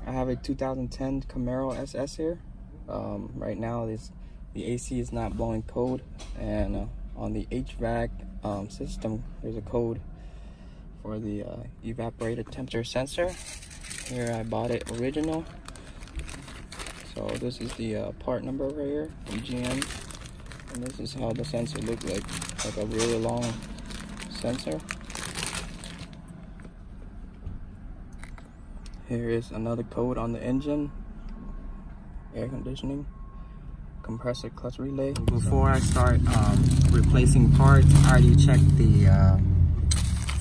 I have a 2010 Camaro SS here. Right now the AC is not blowing code, and on the HVAC system there's a code for the evaporative temperature sensor. Here I bought it original. So this is the part number right here from GM, and this is how the sensor looks like a really long sensor. Here is another code on the engine, air conditioning, compressor, clutch relay. Before I start replacing parts, I already checked the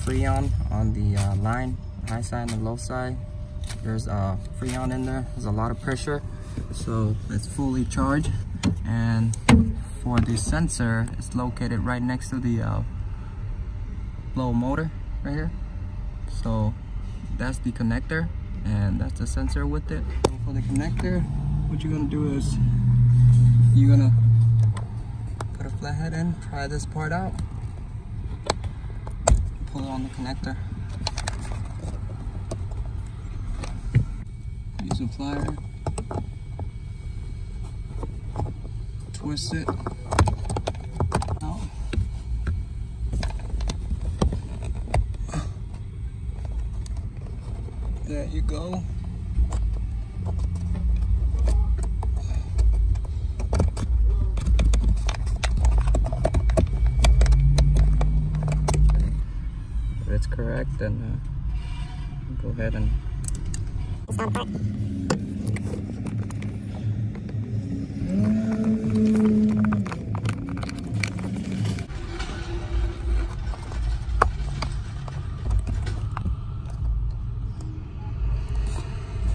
Freon on the line, high side and the low side. There's Freon in there. There's a lot of pressure, so it's fully charged. And for the sensor, it's located right next to the blow motor right here. So that's the connector, and that's the sensor with it. So for the connector, what you're gonna do is you're gonna put a flathead in, pry this part out, pull it on the connector, use a plier, twist it out. There you go. If it's correct, then go ahead and stop it.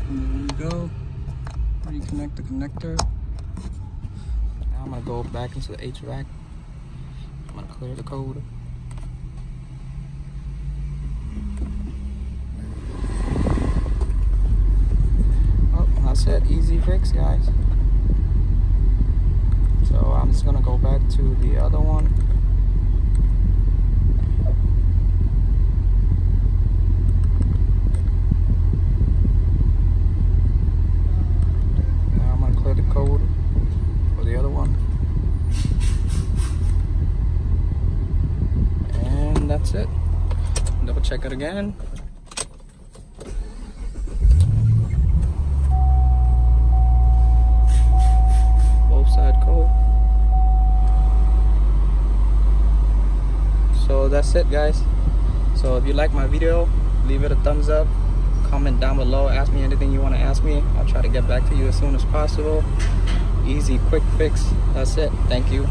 There you go. Reconnect the connector. Now I'm gonna go back into the HVAC. I'm gonna clear the code. Oh, that's it. Easy fix, guys. So I'm just gonna go back to the other one. Now I'm gonna clear the code for the other one. And that's it. Double check it again. Both side code. So that's it, guys. So if you like my video, leave it a thumbs up, comment down below, ask me anything you want to ask me. I'll try to get back to you as soon as possible. Easy, quick fix. That's it. Thank you.